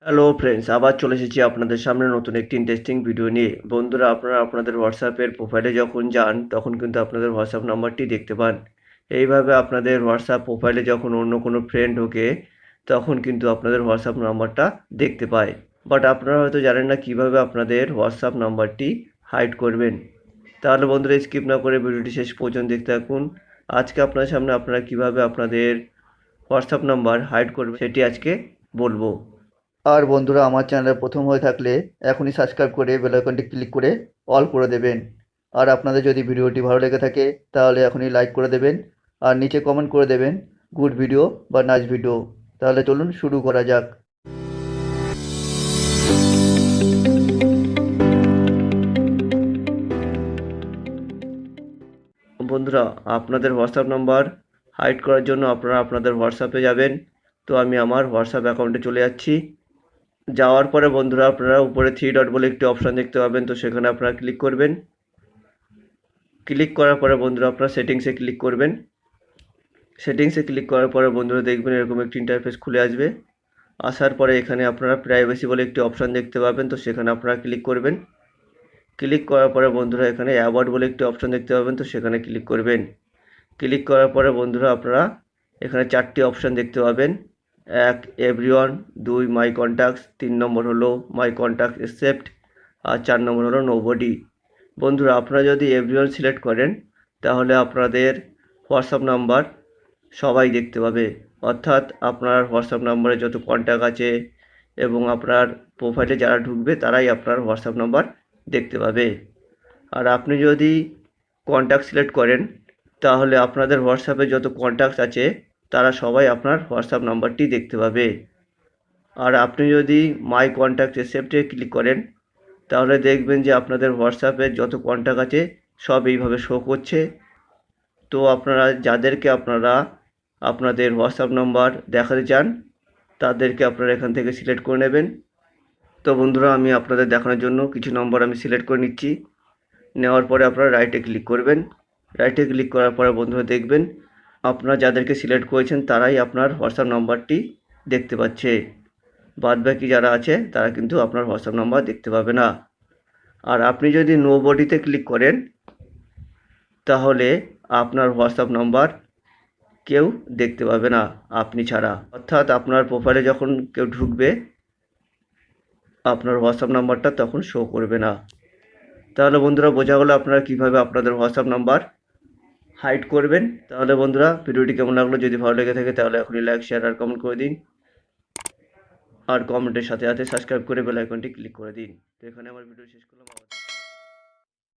Hello friends, আবার চলে এসেছি আপনাদের সামনে নতুন একটি ইন্টারেস্টিং ভিডিও নিয়ে। বন্ধুরা, আপনারা আপনাদের হোয়াটসঅ্যাপের প্রোফাইলে যখন যান তখন কিন্তু আপনাদের হোয়াটসঅ্যাপ নাম্বারটি দেখতে পান। এইভাবে আপনাদের হোয়াটসঅ্যাপ প্রোফাইলে যখন অন্য কোনো ফ্রেন্ড ঢোকে তখন কিন্তু আপনাদের হোয়াটসঅ্যাপ নাম্বারটা দেখতে পায়। বাট আপনারা হয়তো জানেন না কিভাবে আপনাদের হোয়াটসঅ্যাপ নাম্বারটি হাইড করবেন। তাহলে বন্ধুরা, স্কিপ না করে ভিডিওটি শেষ পর্যন্ত দেখতে থাকুন। আজকে আপনাদের সামনে আপনারা কিভাবে আপনাদের হোয়াটসঅ্যাপ নাম্বার হাইড করবেন সেটি আজকে বলবো। আর বন্ধুরা, আমার চ্যানেলে প্রথম হয়ে থাকলে এখনই সাবস্ক্রাইব করে বেল আইকনটি ক্লিক করে অল করে দেবেন। আর আপনাদের যদি ভিডিওটি ভালো লেগে থাকে তাহলে এখনই লাইক করে দেবেন আর নিচে কমেন্ট করে দেবেন গুড ভিডিও বা নাইস ভিডিও। তাহলে চলুন শুরু করা যাক। বন্ধুরা, আপনাদের হোয়াটসঅ্যাপ নাম্বার হাইড করার জন্য আপনারা আপনাদের হোয়াটসঅ্যাপে যাবেন। তো আমি আমার হোয়াটসঅ্যাপ অ্যাকাউন্টে চলে যাচ্ছি। যাওয়ার পরে বন্ধুরা, আপনারা উপরে থ্রি ডট বলে একটি অপশান দেখতে পাবেন, তো সেখানে আপনারা ক্লিক করবেন। ক্লিক করার পরে বন্ধুরা আপনারা সেটিংসে ক্লিক করবেন। সেটিংসে ক্লিক করার পরে বন্ধুরা দেখবেন এরকম একটি ইন্টারফেস খুলে আসবে। আসার পরে এখানে আপনারা প্রাইভেসি বলে একটি অপশান দেখতে পাবেন, তো সেখানে আপনারা ক্লিক করবেন। ক্লিক করার পরে বন্ধুরা এখানে অ্যাবাউট বলে একটি অপশান দেখতে পাবেন, তো সেখানে ক্লিক করবেন। ক্লিক করার পরে বন্ধুরা আপনারা এখানে 4টি অপশান দেখতে পাবেন। 1 এভরিওয়ান, 2 মাই কন্ট্যাক্টস, 3 নম্বর হলো মাই কন্ট্যাক্ট অ্যাকসেপ্ট, আর 4 নম্বর হলো নোবডি। বন্ধুরা, আপনারা যদি এভরিওয়ান সিলেক্ট করেন তাহলে আপনাদের হোয়াটসঅ্যাপ নাম্বার সবাই দেখতে পাবে। অর্থাৎ আপনার হোয়াটসঅ্যাপ নাম্বারে যত কন্ট্যাক্ট আছে এবং আপনার প্রোফাইলে যারা ঢুকবে তারাই আপনার হোয়াটসঅ্যাপ নাম্বার দেখতে পাবে। আর আপনি যদি কন্ট্যাক্ট সিলেক্ট করেন তাহলে আপনাদের হোয়াটসঅ্যাপে যত কন্ট্যাক্টস আছে তারা সবাই আপনার হোয়াটসঅ্যাপ নাম্বারটি দেখতে পাবে। আর আপনি যদি মাই কন্ট্যাক্ট অ্যাকসেপ্টে ক্লিক করেন তাহলে দেখবেন যে আপনাদের হোয়াটসঅ্যাপে যত কন্ট্যাক্ট আছে সব এইভাবে শো করছে। তো আপনারা যাদেরকে আপনারা আপনাদের হোয়াটসঅ্যাপ নাম্বার দেখাতে চান তাদেরকে আপনারা এখান থেকে সিলেক্ট করে নেবেন। তো বন্ধুরা, আমি আপনাদের দেখানোর জন্য কিছু নম্বর আমি সিলেক্ট করে নিচ্ছি। নেওয়ার পরে আপনারা রাইটে ক্লিক করবেন। রাইটে ক্লিক করার পরে বন্ধুরা দেখবেন আপনারা যাদেরকে সিলেক্ট করেছেন তারাই আপনার হোয়াটসঅ্যাপ নাম্বারটি দেখতে পাচ্ছে। বাদবাকি যারা আছে তারা কিন্তু আপনার হোয়াটসঅ্যাপ নাম্বার দেখতে পাবে না। আর আপনি যদি নো বডিতে ক্লিক করেন তাহলে আপনার হোয়াটসঅ্যাপ নাম্বার কেউ দেখতে পাবে না আপনি ছাড়া। অর্থাৎ আপনার প্রোফাইলে যখন কেউ ঢুকবে আপনার হোয়াটসঅ্যাপ নাম্বারটা তখন শো করবে না। তাহলে বন্ধুরা, বোঝা গেলো আপনারা কীভাবে আপনাদের হোয়াটসঅ্যাপ নাম্বার হাইড করবেন। তাহলে বন্ধুরা, ভিডিওটি কেমন লাগলো? যদি ভালো লেগে থাকে তাহলে এখনই লাইক, শেয়ার আর কমেন্ট করে দিন। আর কমেন্টের সাথে সাথে সাবস্ক্রাইব করে বেল আইকনটি ক্লিক করে দিন। তো এখানে আমার ভিডিও শেষ করলাম।